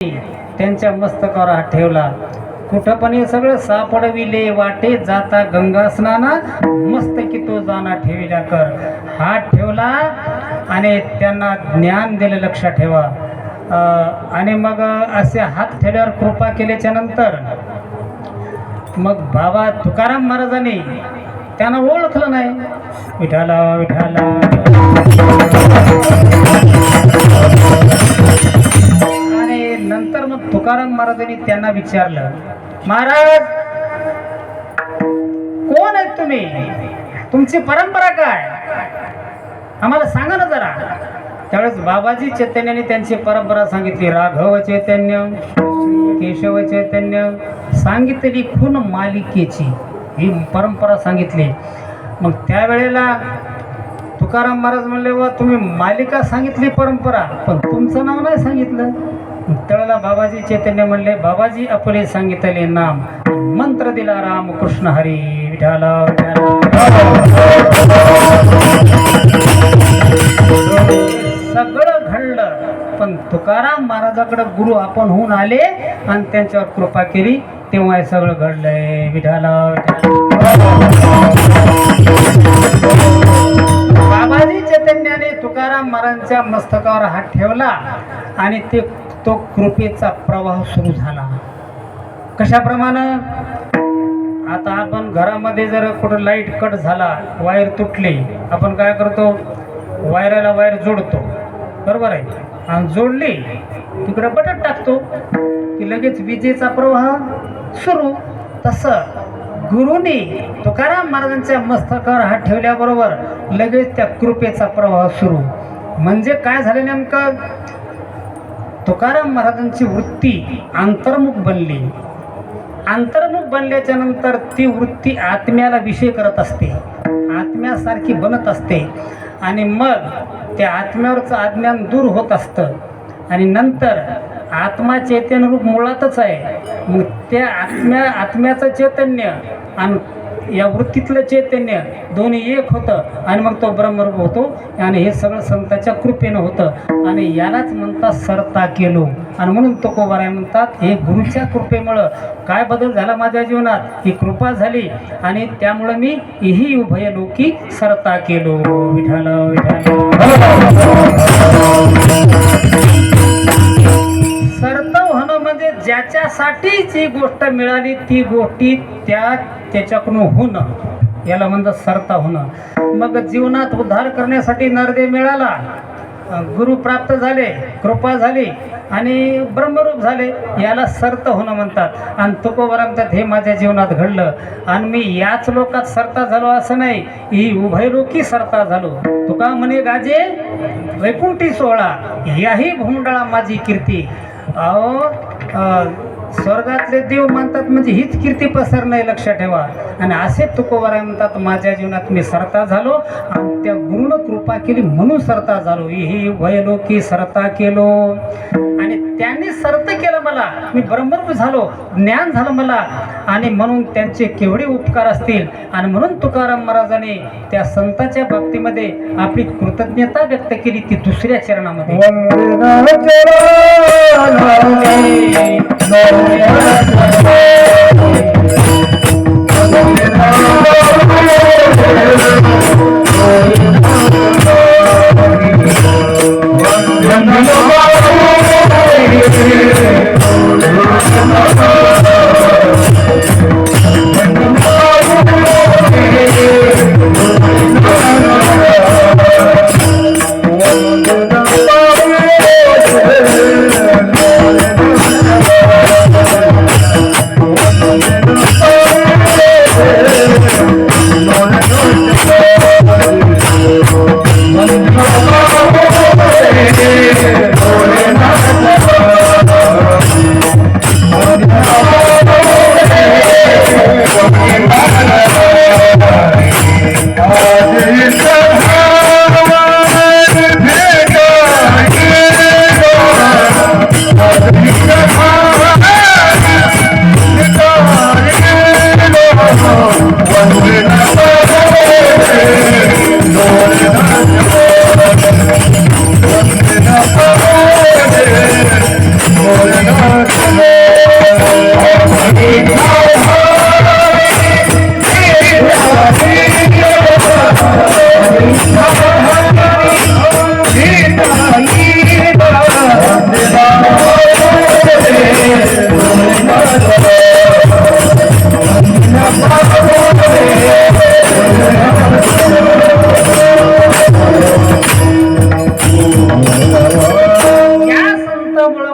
त्यांच्या मस्तकावर हात ठेवला. कुठं पण हे सगळं सापडविले वाटे जाता गंगा स्नाना मस्तकी तो जाना ठेविला कर. हात ठेवला आणि त्यांना ज्ञान दिलं, लक्षात ठेवा. आणि मग असे हात ठेवल्यावर कृपा केल्याच्या नंतर मग बाबा तुकाराम महाराजांनी त्यांना ओळखलं नाही. विठाला विठाला आणि नंतर मग तुकाराम महाराजांनी त्यांना विचारलं, महाराज कोण आहेत तुम्ही, तुमची परंपरा काय, आम्हाला सांगा ना जरा. त्यावेळेस बाबाजी चैतन्याने त्यांची परंपरा सांगितली. राघव चैतन्य, केशव चैतन्य, सांगितलेली खून मालिकेची ही परंपरा सांगितली. मग त्यावेळेला तुकाराम महाराज म्हणले, व तुम्ही मालिका सांगितली परंपरा, पण तुमचं नाव नाही सांगितलं. त्यावेळेला बाबाजी चैतन्य म्हणले, बाबाजी आपले सांगितले नाम, मंत्र दिला राम कृष्ण हरी विठाला सगळं घडलं. पण तुकाराम महाराजाकडे गुरु आपण होऊन आले आणि त्यांच्यावर कृपा केली, तेव्हा हे सगळं घडलंय. विठाला बाबाजी चैतन्याने तुकाराम महाराजांच्या मस्तकावर हात ठेवला आणि तो कृपेचा प्रवाह सुरू झाला. कशाप्रमाणे, आता आपण घरामध्ये जर कुठं लाईट कट झाला, वायर तुटली, आपण काय करतो, वायराला वायर जोडतो, बरोबर आहे, आणि जोडली तिकडे बटन टाकतो की लगेच विजेचा प्रवाह सुरू. तसं गुरुनी तुकाराम महाराजांच्या मस्तकावर हात ठेवल्याबरोबर लगेच त्या कृपेचा प्रवाह सुरू. म्हणजे काय झालं नेमकं, तुकाराम महाराजांची वृत्ती अंतर्मुख बनली. अंतर्मुख बनल्याच्या नंतर ती वृत्ती आत्म्याला विषय करत असते, आत्म्यासारखी बनत असते. आणि मग त्या आत्म्यावरचं अज्ञान दूर होत असतं. आणि नंतर आत्मा चैतन्य रूप मुळातच आहे. मग त्या आत्म्याचं चैतन्य आणि या वृत्तीतलं चैतन्य दोन्ही एक होतं आणि मग तो ब्रह्मरूप होतो. आणि हे सगळं संतांच्या कृपेनं होतं. आणि यालाच म्हणतात सरता केलो. आणि म्हणून तुकोबाराय म्हणतात, हे गुरुच्या कृपेमुळं काय बदल झाला माझ्या जीवनात, ही कृपा झाली आणि त्यामुळं मी ही उभय लोकी सरता केलो. विठाला सरत होणं म्हणजे ज्याच्यासाठी जी गोष्ट मिळाली ती गोष्टी त्याच्याकडून होणं, याला म्हणतात सरता होणं. मग जीवनात उद्धार करण्यासाठी नरदेव मिळाला, गुरु प्राप्त झाले, कृपा झाली आणि ब्रह्मरूप झाले, याला सरत होणं म्हणतात. आणि तुकोबाराय म्हणतात, हे माझ्या जीवनात घडलं आणि मी याच लोकात सरता झालो असं नाही, ही उभयलोकी सरता झालो. तुका म्हणे गाजे वैकुंठी सोहळा, याही भोंडळा माझी कीर्ती. अहो स्वर्गातले देव म्हणतात म्हणजे हीच कीर्ती पसरणे, लक्षात ठेवा. आणि असे तुकोबाराय म्हणतात, माझ्या जीवनात मी सरता झालो आणि त्या गुरुनं कृपा केली म्हणून सरता झालो. ही वयलोकी सरता केलो. आणि त्यांनी सरत केलं मला, मी ब्रह्मरूप झालो, ज्ञान झालं मला. आणि म्हणून त्यांचे केवढे उपकार असतील. आणि म्हणून तुकाराम महाराजांनी त्या संतांच्या बाबतीमध्ये आपली कृतज्ञता व्यक्त केली, ती दुसऱ्या चरणामध्ये.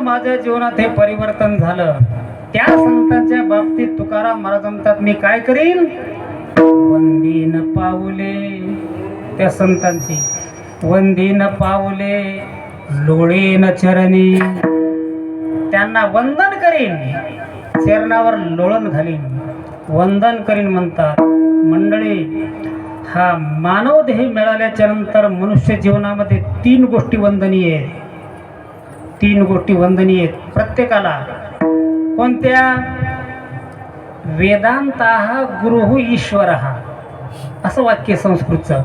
माझ्या जीवनात हे परिवर्तन झालं, त्या संतांच्या बाबतीत तुकाराम महाराज म्हणतात, मी काय करीन? वंदीन पाऊले, त्या संतांची वंदीन पाऊले लोळेन चरणी, त्यांना वंदन करीन, चरणावर लोळण घालीन, वंदन करीन म्हणतात. मंडळी, हा मानव देह मिळाल्याच्या नंतर मनुष्य जीवनामध्ये 3 गोष्टी वंदनीय आहेत. 3 गोष्टी वंदनीय आहेत प्रत्येकाला. कोणत्या? वेदांतः गुरुः ईश्वरः, असं वाक्य संस्कृतचं.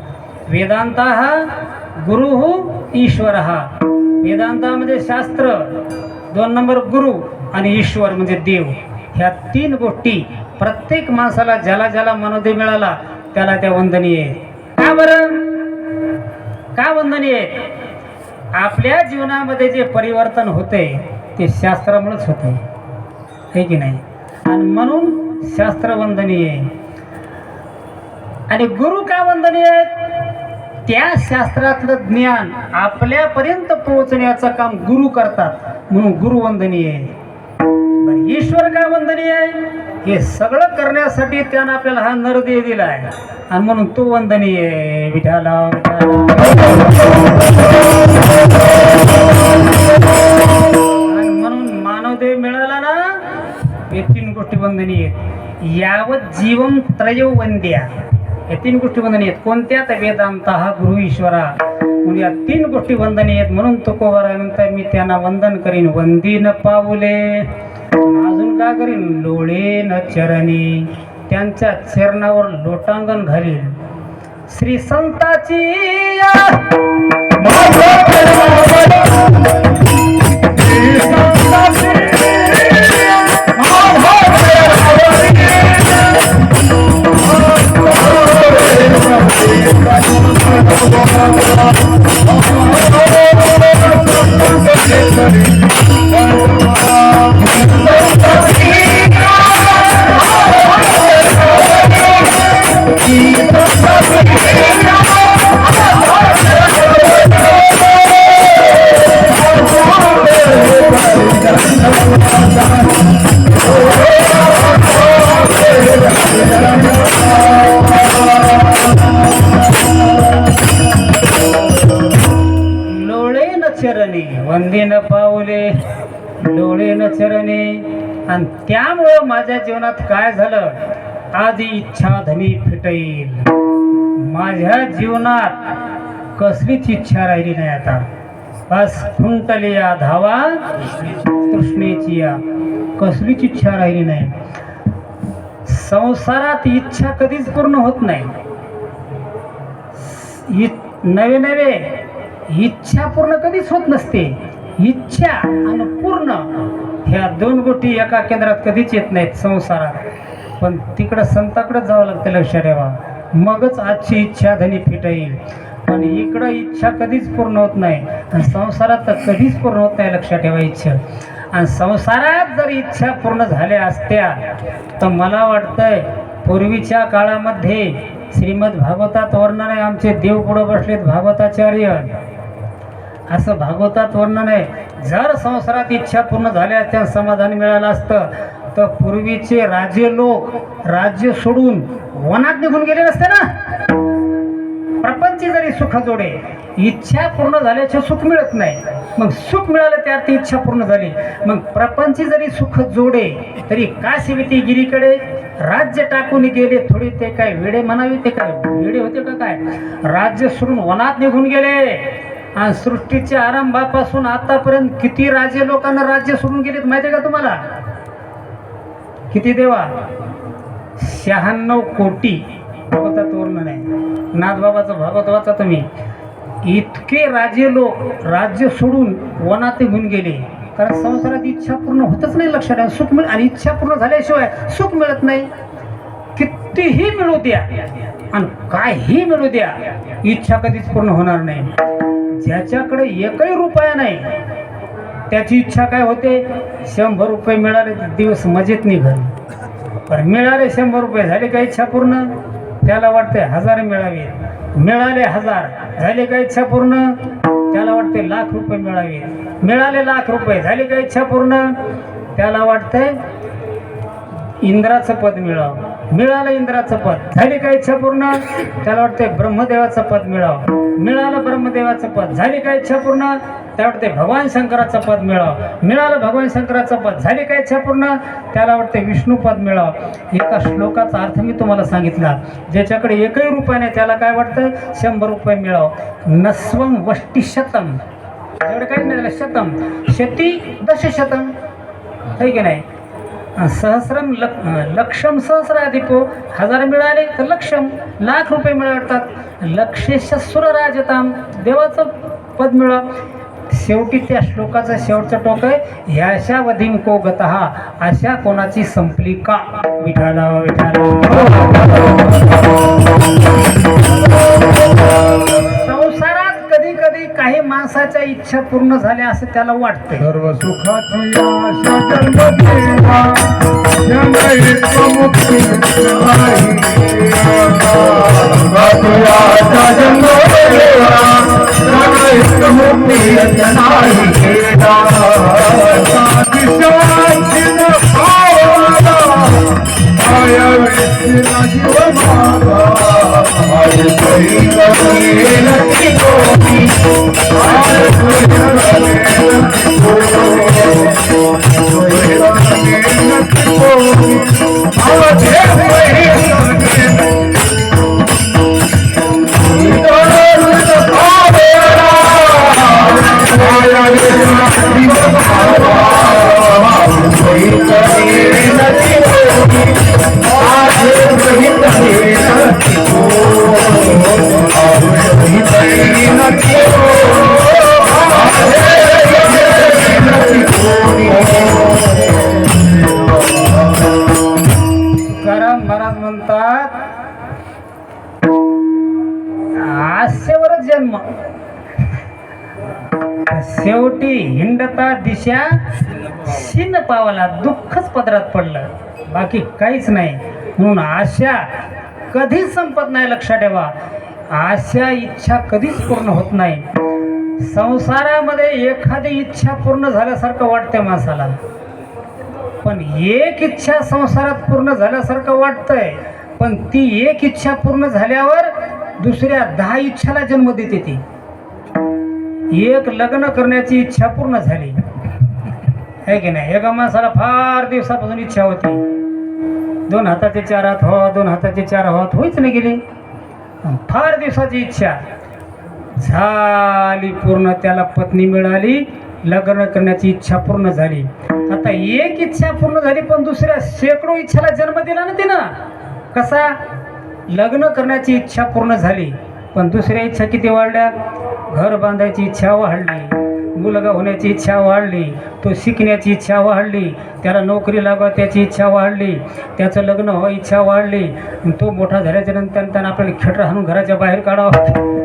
वेदांतः गुरुः ईश्वरः. वेदांत म्हणजे शास्त्र, 2 नंबर गुरु, आणि ईश्वर म्हणजे देव. ह्या 3 गोष्टी प्रत्येक माणसाला, ज्याला ज्याला मनोदय मिळाला त्याला त्या वंदनीय आहेत. का बरं? का वंदनीय आहेत? आपल्या जीवनामध्ये जे परिवर्तन होते ते शास्त्रामुळेच होते, आहे की नाही? आणि म्हणून शास्त्र वंदनीय आहे. आणि गुरु का वंदनीय आहेत? त्या शास्त्रातलं ज्ञान आपल्यापर्यंत पोहोचण्याचं काम गुरु करतात, म्हणून गुरु वंदनीय आहे. ईश्वर का वंदनीय आहे? हे सगळं करण्यासाठी त्यानं आपल्याला हा नरदेह दिला आहे, आणि म्हणून तो वंदनीय आहे. विठाला आणि म्हणून मानवदेह मिळाला ना, हे 3 गोष्टी वंदनीय आहेत. यावत जीवन त्रयो वंद्या, या 3 गोष्टी वंदनीय आहेत. कोणत्या? तर वेदांतः गुरु ईश्वरा, म्हणून या 3 गोष्टी वंदनीय आहेत. म्हणून तुकोबाराय म्हणतात, मी त्यांना वंदन करीन वंदीन पाऊले. अजून काय करीन? लोळेन चरणी, त्यांच्या चरणावर लोटांगण घालीन. श्री संताची चरणी वंदीन पाऊले लोळेन चरणी. आणि त्यामुळं माझ्या जीवनात काय झालं? आधी इच्छा धनी फिटईल. माझ्या जीवनात कसलीच इच्छा राहिली नाही आता. बस खुंटली या धावा तृष्णेची या, कसलीच इच्छा राहिली नाही. संसारात इच्छा कधीच पूर्ण होत नाही. नवे नवे इच्छा पूर्ण कधीच होत नसते. इच्छा आणि पूर्ण ह्या 2 गोष्टी एका केंद्रात कधीच येत नाहीत संसारात. पण तिकडं संताकडे जावं लागतं, लक्षात ठेवा. मगच आजची इच्छा धनी फिटेल. पण इकडं इच्छा कधीच पूर्ण होत नाही, आणि संसारात तर कधीच पूर्ण होत नाही, लक्षात ठेवा इच्छा. आणि संसारात जर इच्छा पूर्ण झाल्या असत्या तर मला वाटतंय पूर्वीच्या काळामध्ये श्रीमद भागवतात वर्णन आहे. आमचे देव पुढे बसलेत भागवताचार्य, असं भागवतात वर्णन आहे. जर संसारात इच्छा पूर्ण झाल्या असत्या, समाधान मिळालं असतं, तर पूर्वीचे राजे लोक राज्य सोडून वनात निघून गेले नसते ना. प्रपंची जरी सुख जोडे, इच्छा पूर्ण झाल्याचे सुख मिळत नाही. मग सुख मिळालं त्या अर्थी इच्छा पूर्ण झाली. मग प्रपंची जरी सुख जोडे तरी काशीविती गिरीकडे राज्य टाकून गेले. थोडी ते काय वेडे म्हणावे, ते काय वेडे होते का काय? राज्य सोडून वनात निघून गेले. आणि सृष्टीच्या आरंभापासून आतापर्यंत किती राजे लोकांना राज्य सोडून गेलेत माहिती आहे का तुम्हाला? किती देवा? 96 कोटी भागवतात वर्णन आहे. नाथबाबाचं भागवत वाचा तुम्ही. इतके राजे लोक राज्य सोडून वनात निघून गेले, कारण संसारात इच्छा पूर्ण होतच नाही, लक्षात आहे. सुख मिळ, आणि इच्छा पूर्ण झाल्याशिवाय सुख मिळत नाही. कितीही मिळू द्या आणि काहीही मिळू द्या, इच्छा कधीच पूर्ण होणार नाही. ज्याच्याकडे एकही रुपया नाही त्याची इच्छा काय होते? 100 रुपये मिळाले दिवस मजेत निघाल. पण मिळाले 100 रुपये, झाले का इच्छा पूर्ण? त्याला वाटते 1000 मिळावे. मिळाले 1000, झाले का इच्छा पूर्ण? त्याला वाटते लाख रुपये मिळावे, मिळाले लाख रुपये, झाली का इच्छा पूर्ण? त्याला वाटतंय इंद्राचं पद मिळावं, मिळालं इंद्राचं पद, झाली का इच्छा पूर्ण? त्याला वाटते ब्रह्मदेवाचं पद मिळावं, मिळालं ब्रह्मदेवाचं पद, झाली का इच्छा पूर्ण? त्याला वाटते भगवान शंकराचं पद मिळावं, मिळालं भगवान शंकराचं पद, झाली का इच्छा पूर्ण? त्याला वाटते विष्णू पद मिळावं. एका श्लोकाचा अर्थ मी तुम्हाला सांगितला. ज्याच्याकडे एकही रुपया नाही त्याला काय वाटतं? 100 रुपये मिळावं. नस्वम वष्टी शतम, एवढं काही नाही त्याला. शतम शती दशशतम, आहे की नाही? सहस्रम लक्षम सहस्राधिपो, 1000 मिळाले तर लक्षम, लाख रुपये मिळवतात. लक्षेशस्वर राजताम, देवाचं पद मिळावं. शेवटी त्या श्लोकाचं शेवटचं टोक आहे, ह्याशा वधीम को गतः, अशा कोणाची संपली का? विठाला विठाला. संसारात कधी कधी काही माणसाच्या इच्छा पूर्ण झाल्या असं त्याला वाटतंय. सर्व सुखाची आशा जन्मदेवा, जन्ममुक्ती नाही. सुखाची आशा जन्मदेवा, जन्ममुक्ती नाही. दिशाची भावना, माया विष्णू जीव माझा, माझे सैल नक्की कोणी, महाराज म्हणतात आशेवरच जन्म, शेवटी हिंडता दिशा शिन पावला, दुःखच पदरात पडलं, बाकी काहीच नाही. म्हणून आशा कधीच संपत नाही, लक्षात ठेवा. आशा इच्छा कधीच पूर्ण होत नाही. संसारामध्ये एखादी इच्छा पूर्ण झाल्यासारखं वाटते माणसाला, पण एक इच्छा संसारात पूर्ण झाल्यासारखं वाटतंय, पण ती एक इच्छा पूर्ण झाल्यावर दुसऱ्या 10 इच्छाला जन्म देते. ती एक लग्न करण्याची इच्छा पूर्ण झाली आहे की नाही? एका माणसाला फार दिवसापासून इच्छा होती, 2 हाताचे 4 हात हो, 2 हाताचे 4 हात होईच नाही गेली. फार दिवसाची इच्छा झाली पूर्ण, त्याला पत्नी मिळाली, लग्न करण्याची इच्छा पूर्ण झाली. आता एक इच्छा पूर्ण झाली, पण दुसऱ्या शेकडो इच्छाला जन्म दिला ना तिनं. कसा? लग्न करण्याची इच्छा पूर्ण झाली, पण दुसऱ्या इच्छा किती वाढल्या? घर बांधायची इच्छा वाढली, मुलगा होण्याची इच्छा वाढली, तो शिकण्याची इच्छा वाढली, त्याला नोकरी लागावं त्याची इच्छा वाढली, त्याचं लग्न व्हावं इच्छा वाढली, तो मोठा झाल्याच्या नंतर त्यानं आपल्याला खेटर हाणून घराच्या बाहेर काढावं.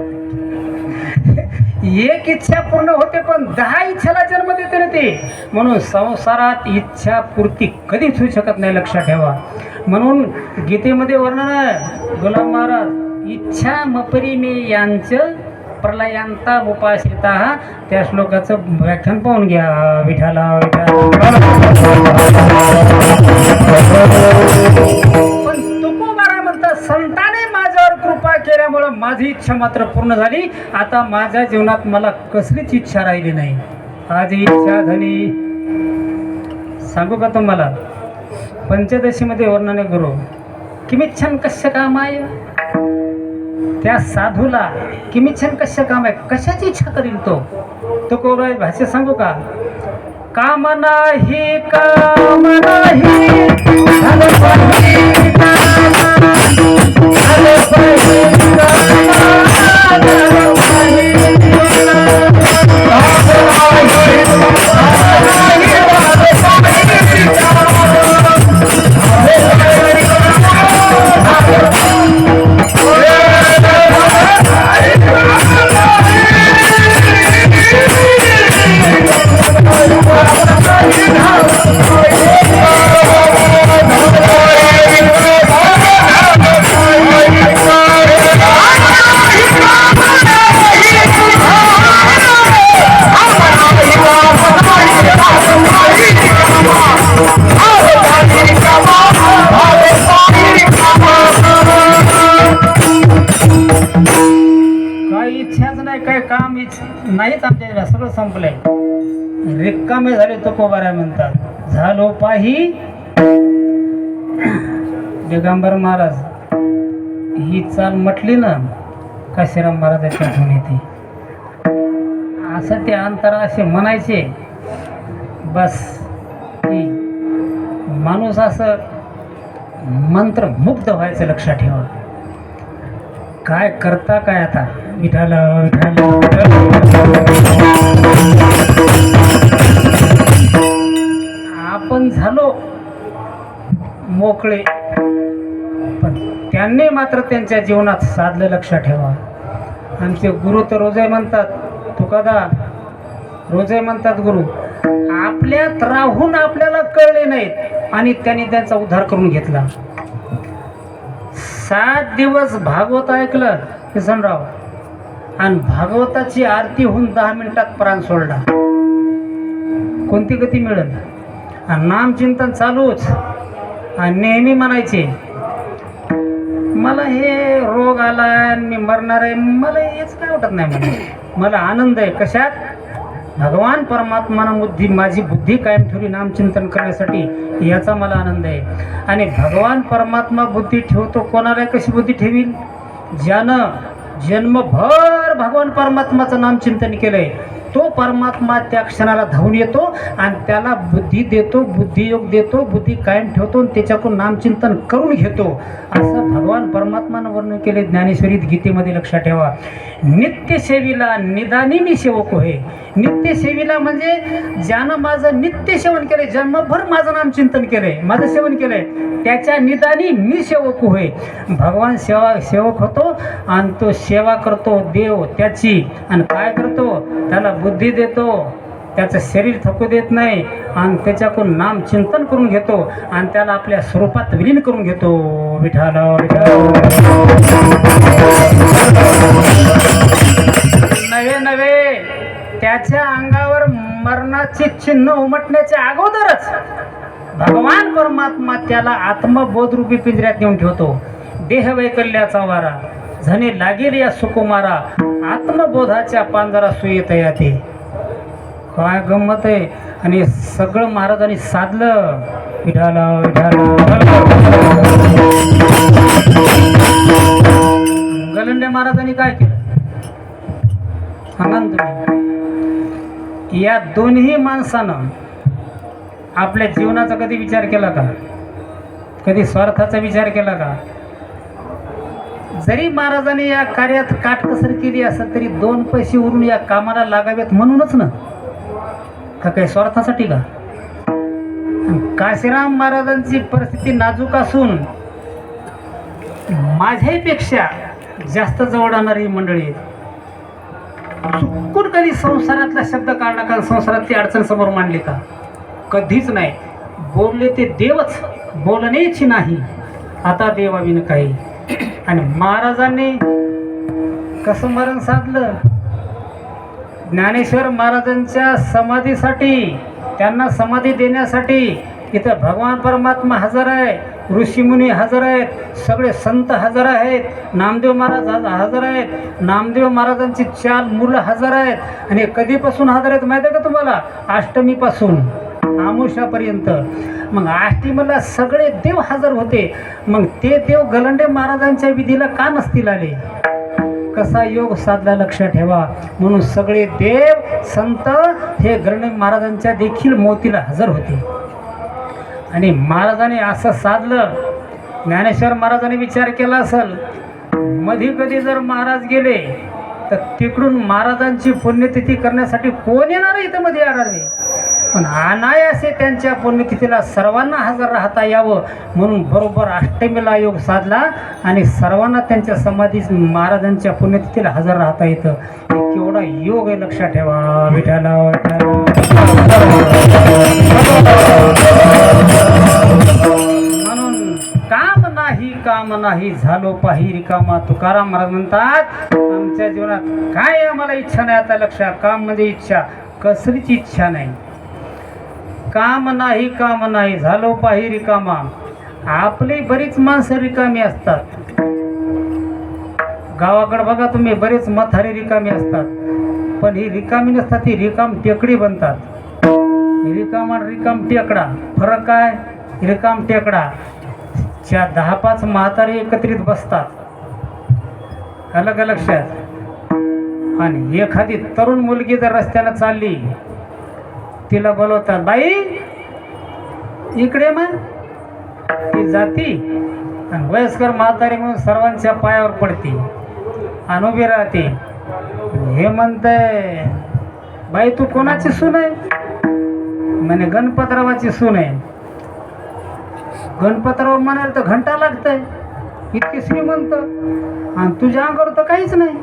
एक इच्छा पूर्ण होते, पण 10 इच्छाला जन्म देते ना ते. म्हणून संसारात इच्छा पूर्ती कधीच होऊ शकत नाही, लक्षात ठेवा. म्हणून गीतेमध्ये वर्णन आहे, गुलाम महाराज, इच्छा मपरी मे यांचं प्रलयांता उपाश्रिता, त्या श्लोकाचं व्याख्यान पाहून घ्या. विठाला पण तुकोबारा म्हणतात, संताने माझ्यावर कृपा केल्यामुळं माझी इच्छा मात्र पूर्ण झाली. आता माझ्या जीवनात मला कसलीच इच्छा राहिली नाही. आज इच्छा झाली. सांगू का तुम्हाला? पंचदशीमध्ये वर्णन आहे गुरु, किमिच्छन कश्य कामाय, त्या साधूला किमिच्छन कश्य काम आहे, कशाची इच्छा करील तो? तो कोबरा भाषा सांगू का? काम नाही काम नाही, झालं पाहिजे काम, झालं पाहिजे रिकामे झाले तुकोबारा म्हणतात. झालो पाही दिगंबर महाराज ही चाल म्हटली ना काशीराम महाराजाच्या आठवण येते. असं ते अंतरा असे म्हणायचे. बस की माणूस असं मंत्रमुग्ध व्हायचं. लक्षात ठेवा. काय करता काय आता विठाल विठाल आपण झालो मोकळे, पण त्यांनी मात्र त्यांच्या जीवनात साधलं. लक्षात ठेवा. आमचे गुरु तर रोजही म्हणतात, तुकादा रोजही म्हणतात गुरु, आपल्यात राहून आपल्याला कळले नाहीत आणि त्यांनी त्यांचा उद्धार करून घेतला. 7 दिवस भागवत ऐकलं किसनराव आणि भागवताची आरती होऊन 10 मिनिटात प्राण सोडला. कोणती गती मिळेल? आणि नामचिंतन चालूच. आणि नेहमी म्हणायचे मला हे रोग आला आणि मी मरणार आहे, मला हेच काय वाटत नाही. मला आनंद आहे. कशात? भगवान परमात्मानं माझी बुद्धी कायम ठेवली नामचिंतन करण्यासाठी, याचा मला आनंद आहे. आणि भगवान परमात्मा बुद्धी ठेवतो कोणाला? कशी बुद्धी ठेवील? ज्यानं जन्मभर भगवान परमात्माचं नामचिंतन केलंय तो परमात्मा त्या क्षणाला धावून येतो आणि त्याला बुद्धी देतो, बुद्धियोग देतो, बुद्धी कायम ठेवतो आणि त्याच्याकडून नामचिंतन करून घेतो. असं भगवान परमात्मानं वर्णन केले ज्ञानेश्वरीत, गीतेमध्ये. लक्षात ठेवा. नित्यसेवीला निदानी मी सेवक होय. नित्यसेवीला म्हणजे ज्यानं माझं नित्य सेवन केलंय, जन्मभर माझं नामचिंतन केलंय, माझं सेवन केलंय, त्याच्या निदानी मी सेवक होय. भगवान सेवक होतो आणि तो सेवा करतो देव त्याची. आणि काय करतो? त्याला बुद्धी देतो, त्याचं शरीर थकू देत नाही आणि त्याच्याकडून नाम चिंतन करून घेतो आणि त्याला आपल्या स्वरूपात विलीन करून घेतो. विठाल नवे नवे त्याच्या अंगावर मरणाचे चिन्ह उमटण्याच्या अगोदरच भगवान परमात्मा त्याला आत्मबोध रूपी पिंजऱ्यात नेऊन ठेवतो. देह वैकल्याचा वारा झणे लागेल या सुकुमारा, आत्मबोधाच्या पांजरा सुयेत याते. काय गंमत आहे. आणि सगळं महाराजांनी साधलं. विठाल विठाल. गलंडे महाराजांनी काय केलं सांगा तुम्ही? या दोन्ही माणसानं आपल्या जीवनाचा कधी विचार केला का? कधी स्वार्थाचा विचार केला का? जरी महाराजांनी या कार्यात काटकसर केली असेल तरी 2 पैसे उरून या कामाला लागावेत म्हणूनच ना, का काही स्वार्थासाठी का? काशीराम महाराजांची परिस्थिती नाजूक असून माझ्यापेक्षा जास्त जवळ आणणारी मंडळी चुकून कधी संसारातला शब्द काढला का? संसारातली अडचण समोर मांडली का? कधीच नाही. बोलले ते देवच, बोलण्याची नाही. आता देवाविन काही. आणि महाराजांनी कसं मरण साधलं? ज्ञानेश्वर महाराजांच्या समाधीसाठी, त्यांना समाधी देण्यासाठी इथं भगवान परमात्मा हजर आहे, ऋषीमुनी हजर आहेत, सगळे संत हजर आहेत, नामदेव महाराज हजर आहेत, नामदेव महाराजांची 4 मुलं हजर आहेत. आणि कधीपासून हजर आहेत माहिती आहे का तुम्हाला? अष्टमीपासून आमुषापर्यंत. मग अष्टमीला सगळे देव हजर होते. मग ते देव गलंडे महाराजांच्या विधीला का नसतील आले? कसा योग साधला? लक्षात ठेवा. म्हणून सगळे देव संत हे गलंडे महाराजांच्या देखील मोतीला हजर होते. आणि महाराजांनी असं साधलं. ज्ञानेश्वर महाराजांनी विचार केला असेल, मधी कधी जर महाराज गेले तर तिकडून महाराजांची पुण्यतिथी करण्यासाठी कोण येणार? इथं मध्ये येणार नाही. पण अनायासे त्यांच्या पुण्यतिथीला सर्वांना हजर राहता यावं म्हणून बरोबर अष्टमीला योग साधला आणि सर्वांना त्यांच्या समाधी महाराजांच्या पुण्यतिथीला हजर राहता येतं. केवढा योग आहे लक्षात ठेवा. विठाल म्हणून काम नाही झालो पाही रिकामा. तुकाराम महाराज म्हणतात आमच्या जीवनात काय आम्हाला इच्छा नाही. आता लक्षात, काम म्हणजे इच्छा, कसलीच इच्छा नाही. काम नाही झालो पाही रिकामा. आपली बरीच माणसं रिकामी असतात. गावाकडे बघा तुम्ही, बरेच म्हातारे रिकामी असतात. पण ही रिकामी नसतात, ही रिकाम टेकडी बनतात. रिकाम आणि रिकाम टेकडा फरक काय? रिकाम टेकडा च्या 10-5 म्हातारे एकत्रित बसतात, आलं का लक्षात? आणि एखादी तरुण मुलगी जर रस्त्यानं चालली, तिला बोलवतात, बाई इकडे मग ती जाती आणि वयस्कर म्हातारी म्हणून सर्वांच्या पायावर पडते आणि उभी राहते. हे म्हणतंय, बाई तू कोणाची सून आहे? म्हणे गणपतरावाची सून आहे. गणपतराव म्हणाल तर घंटा लागतंय, इतकी श्रीमंत, आणि तुझ्या अंगावर तर काहीच नाही.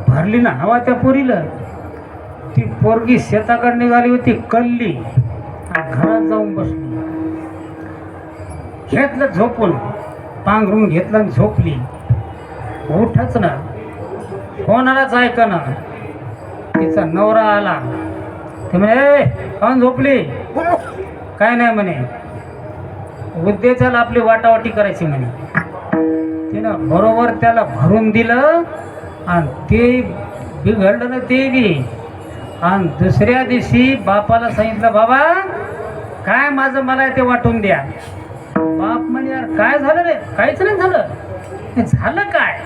भरली ना हवा त्या पोरीला. ती पोरगी शेताकडे निघाली होती, कल्ली आणि घरात जाऊन बसली. घेतलं झोपून, पांघरून घेतलं आणि झोपली. उठच ना, कोणालाच ऐका ना. तिचा नवरा आला, ते म्हणे काऊन झोपली? काय नाही म्हणे, उद्देशाला आपली वाटावाटी करायची म्हणे. तिनं बरोबर त्याला भरून दिलं आणि ते बिघडलं ना ते बी. आणि दुसऱ्या दिवशी बापाला सांगितलं, बाबा काय माझं मला ते वाटून द्या. बाप म्हणे, यार काय झालं रे? काहीच नाही झालं. झालं काय?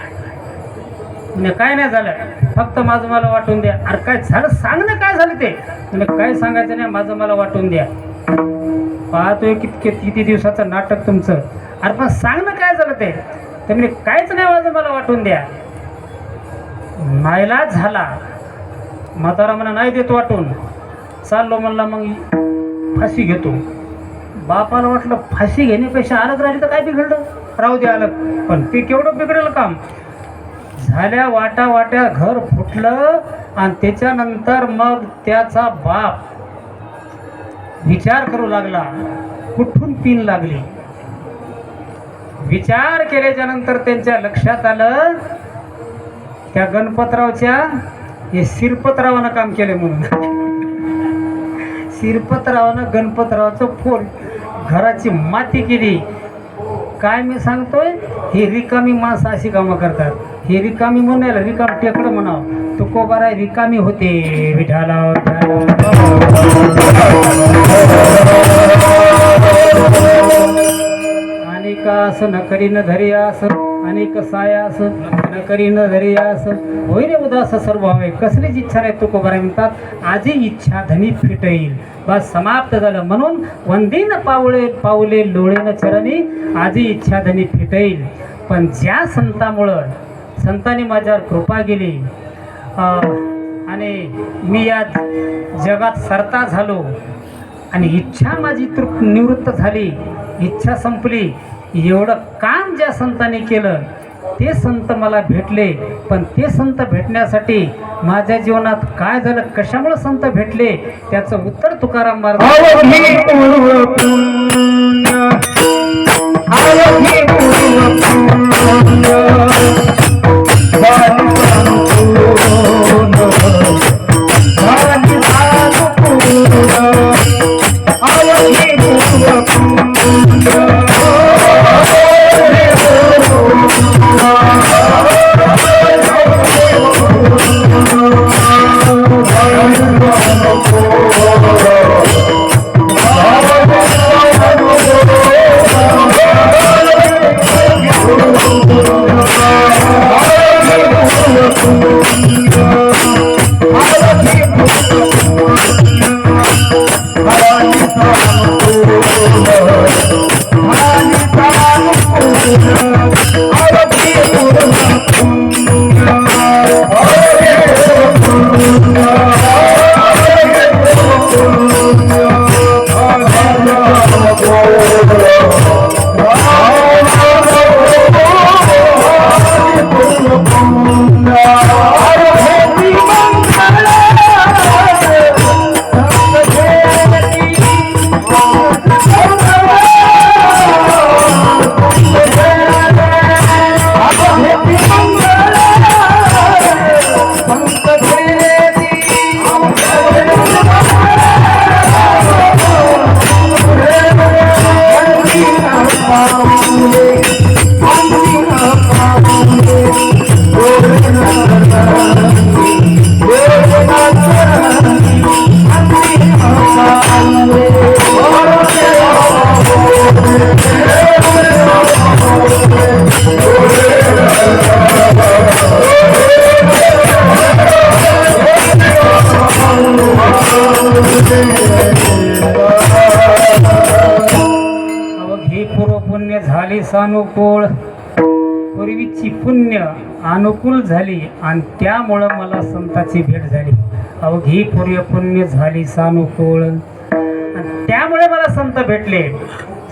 म्हणजे काय नाही झालं, फक्त माझं मला वाटून द्या. अरे काय झालं सांग ना, काय झालं ते? म्हणजे काय सांगायचं नाही, माझं मला वाटून द्या. पाहतोय किती दिवसाचं नाटक तुमचं. अरे पण सांग ना काय झालं ते? तर म्हणजे काहीच नाही, माझं मला वाटून द्या. नाईलाज झाला. म्हातारा म्हणा नाही देत वाटून. चाललो म्हणला मग फाशी घेतो. बापाला वाटलं फाशी घेण्यापेक्षा अलग राहिली तर काय बिघडलं, राहू दे अलग. पण ते केवढं बिघडलं काम. झाल्या वाट्या घर फुटलं. आणि त्याच्यानंतर मग त्याचा बाप विचार करू लागला, कुठून पिन लागली. विचार केल्याच्या नंतर त्यांच्या लक्षात आलं, त्या गणपतरावच्या हे शिरपतरावानं काम केलं म्हणून. शिरपतरावानं गणपतरावाचं फोन घराची माती केली. काय मी सांगतोय, ही रिकामी माणसं अशी कामं करतात. हे रिकामी म्हणायला रिकाम टेकडं म्हणावं. तुकोबाराय रिकामी होते विठाला. आणि का असं न करी न धरी असं, आणि कसाया असं न करी न धरी असं, होय रे उदास सर्व हवे, कसलीच इच्छा नाही. तुकोबाराय म्हणतात, आजी इच्छा धनी फिटईल. बस समाप्त झालं. म्हणून वंदीन पावले लोळेन चरणी, आजी इच्छा धनी फिटईल. पण ज्या संतांनी माझ्यावर कृपा केली आणि मी या जगात सरता झालो आणि इच्छा माझी निवृत्त झाली, इच्छा संपली. एवढं काम ज्या संतांनी केलं ते संत मला भेटले. पण ते संत भेटण्यासाठी माझ्या जीवनात काय झालं, कशामुळे संत भेटले, त्याचं उत्तर तुकाराम महाराज अवघी पूर्व पुण्य झाली सानुकूळ, पूर्वीची पुण्य अनुकूल झाली आणि त्यामुळं मला संताची भेट झाली. अवघी पूर्व पुण्य झाली सानुकूळ आणि त्यामुळे मला संत भेटले.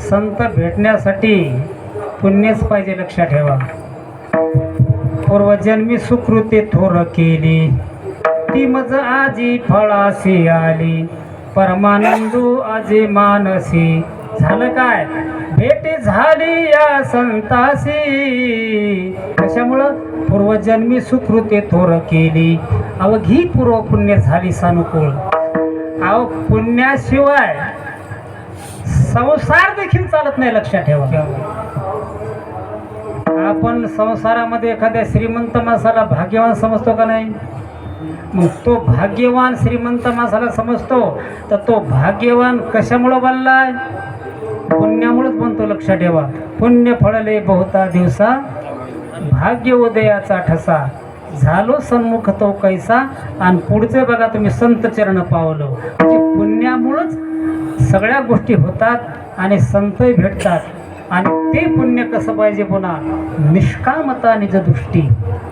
संत भेटण्यासाठी पुण्यच पाहिजे, लक्षात ठेवा. पूर्वजन्मी सुकृते थोर केली, ती मज आजी फळाशी आली. परमानंदू आजी मानसी, झालं काय? भेट झाली या संतासी. कशामुळं? पूर्वजन्मी सुकृते थोर केली, अवघी पूर्व पुण्य झाली सानुकूळ. अहो, पुण्याशिवाय संसार देखील चालत नाही, लक्षात ठेवा. आपण संसारामध्ये एखाद्या श्रीमंत माणसाला भाग्यवान समजतो का नाही? मग तो भाग्यवान श्रीमंत माणसाला समजतो, तर तो भाग्यवान कशामुळं बनलाय? पुण्यामुळेच बनतो, लक्षात ठेवा. पुण्य फळले बहुता दिवसा, भाग्य उदयाचा ठसा. झालो सन्मुख तो कैसा. आणि पुढचे बघा तुम्ही, संत चरण पावलो. म्हणजे पुण्यामुळंच सगळ्या गोष्टी होतात आणि संतही भेटतात. आणि ते पुण्य कसं पाहिजे? पुन्हा निष्कामता निज दृष्टी,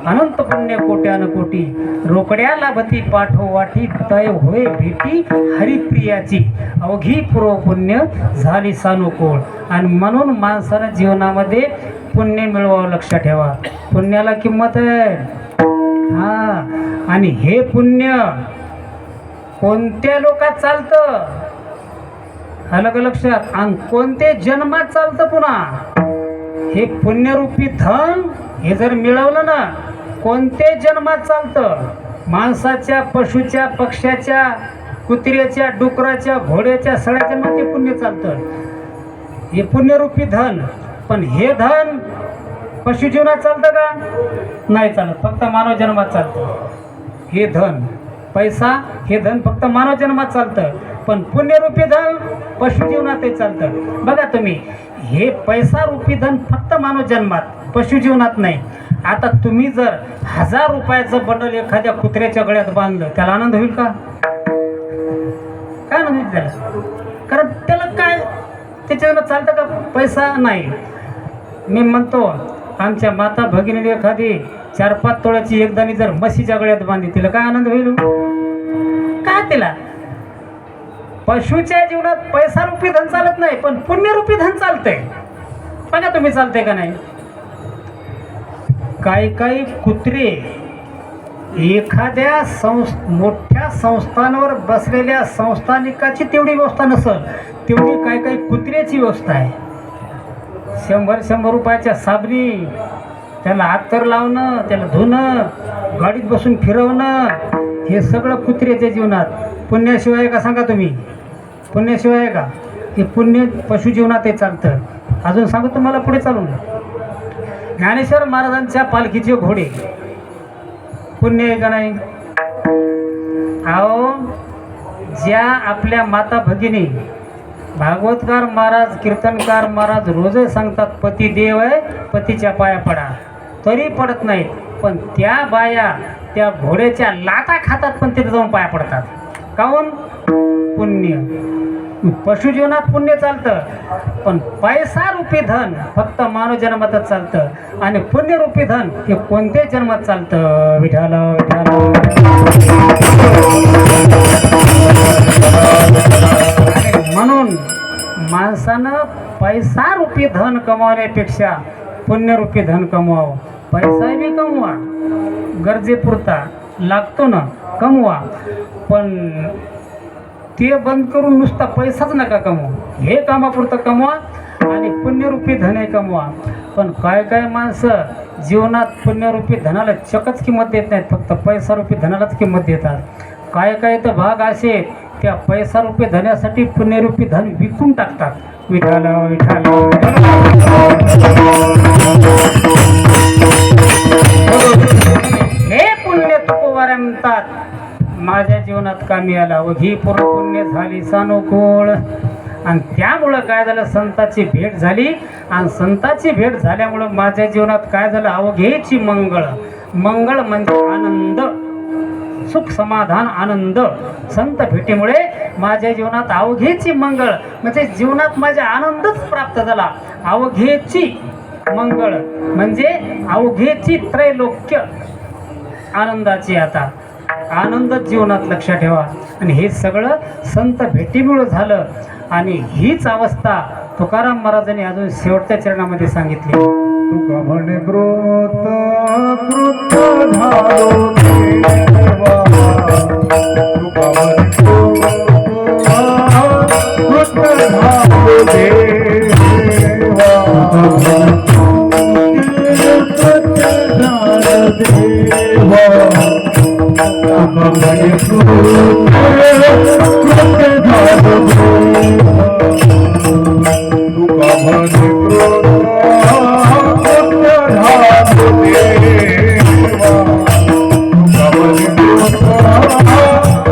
अनंत पुण्य कोट्यान कोटी. रोकड्या लाभती पाठोवाटी, तय होय भेटी हरिप्रियाची. अवघी पूर्व पुण्य झाली सानुकूळ. आणि म्हणून माणसानं जीवनामध्ये पुण्य मिळवावं, लक्षात ठेवा. पुण्याला किंमत आहे. हा, आणि हे पुण्य कोणत्या लोकात चालतं? अलग लक्षात. आणि कोणते जन्मात चालतं? पुन्हा हे पुण्यरूपी धन हे जर मिळवलं ना, कोणते जन्मात चालतं? माणसाच्या, पशुच्या, पक्ष्याच्या, कुत्र्याच्या, डुकराच्या, घोड्याच्या, सगळ्या जन्मात ते पुण्य चालतं. हे पुण्यरूपी धन. पण हे धन पशुजीवनात चालतं का? नाही चालत, फक्त मानव जन्मात चालतं. हे धन, पैसा, हे धन फक्त मानव जन्मात चालतं. पण पुण्यरूपी धन पशुजीवनातही चालतं. बघा तुम्ही, हे पैसा रूपी धन फक्त मानव जन्मात, पशुजीवनात नाही. आता तुम्ही जर 1000 रुपयाचं बंडल एखाद्या कुत्र्याच्या गळ्यात बांधलं, त्याला आनंद होईल का? काय आनंद होईल त्याला? कारण त्याला काय, त्याच्यानं चालतं का? पैसा नाही. मी म्हणतो, आमच्या माता भगिनीने एखादी 4-5 तोळ्याची एकदाणी जर म्हशीच्या गळ्यात बांधली, तिला काय आनंद होईल? काय तिला? पशुच्या जीवनात पैसा रूपी धन चालत नाही, पण पुण्यरूपी धन चालतंय. बघा तुम्ही, चालतंय का नाही? काही कुत्रे एखाद्या मोठ्या संस्थांवर बसलेल्या संस्थानिकाची तेवढी व्यवस्था नसल, तेवढी काही कुत्र्याची व्यवस्था आहे. 100 रुपयाच्या साबणी, त्याला अत्तर लावणं, त्याला धुणं, गाडीत बसून फिरवणं, हे सगळं कुत्र्याच्या जीवनात. पुण्याशिवाय आहे का? सांगा तुम्ही, पुण्याशिवाय आहे का? हे पुण्य पशुजीवनातही चालतं. अजून सांगू तुम्हाला पुढे चालून. ज्ञानेश्वर महाराजांच्या पालखीचे घोडे पुण्य आहे का नाही? अहो, ज्या आपल्या माता भगिनी, भागवतकार महाराज, कीर्तनकार महाराज रोजच सांगतात, पती देव आहे, पतीच्या पाया पडा, तरी पडत नाहीत. पण त्या बाया त्या घोड्याच्या लाटा खातात, पण तिथे जाऊन पाया पडतात. काहून? पुण्य. पशुजीवनात पुण्य चालतं, पण पैसा रूपी धन फक्त मानव जन्मातच चालतं. आणि पुण्यरूपी धन हे कोणत्या जन्मात चालतं? विठाला विठाला. म्हणून माणसानं पैसा रूपी धन कमावण्यापेक्षा पुण्यरूपी धन कमवावं. पैसा बी कमवा, गरजेपुरता लागतो ना, कमवा. पण ते बंद करून नुसता पैसाच नका कमवा. हे कामापुरतं कमवा आणि पुण्यरूपी धन कमवा. पण काय माणसं जीवनात पुण्यरूपी धनाला चकच किंमत देत नाहीत, फक्त पैसारूपी धनालाच किंमत देतात. काय तर भाग असे, त्या पैसारूपी धनासाठी पुण्यरूपी धन विकून टाकतात. विठाला विठाला. हे पुण्य तुकोबाऱ्या म्हणतात, माझ्या जीवनात कामी आला. व ही पूर्ण पुण्य झाली सानुकूळ. आणि त्यामुळं काय झालं? संताची भेट झाली. आणि संताची भेट झाल्यामुळं माझ्या जीवनात काय झालं? अवघेची मंगळ. मंगळ म्हणजे आनंद, सुख समाधान आनंद संत भेटीमुळे माझ्या जीवनात अवघेची मंगळ म्हणजे जीवनात माझ्या आनंदच प्राप्त झाला. अवघेची मंगळ म्हणजे अवघेची त्रैलोक्य आनंदाची. आता आनंद जीवनात लक्षात ठेवा. आणि हे सगळं संत भेटीमुळे झालं. आणि हीच अवस्था तुकाराम महाराजांनी अजून शेवटच्या चरणामध्ये सांगितली. तुका म्हणे कृत कृत झालो देवा, तुका म्हणे कृत झालो देवा,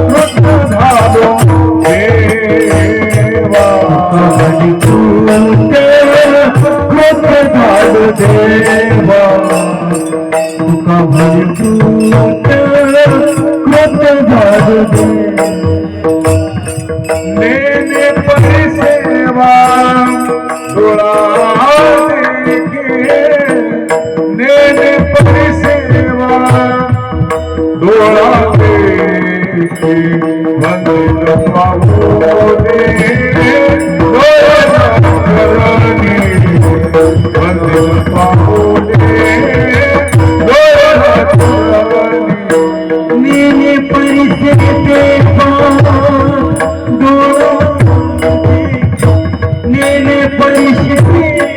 कृत झालो देवा, तुका म्हणे कृत झालो देवा, तुका म्हणे लेने परिसेवा डोळा लेने परिसेवा डोळा मंदिर पाहू दे मंदिर पाहू दे मेरे परिसेवा मेरे परिसेवा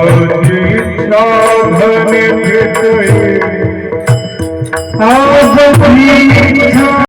और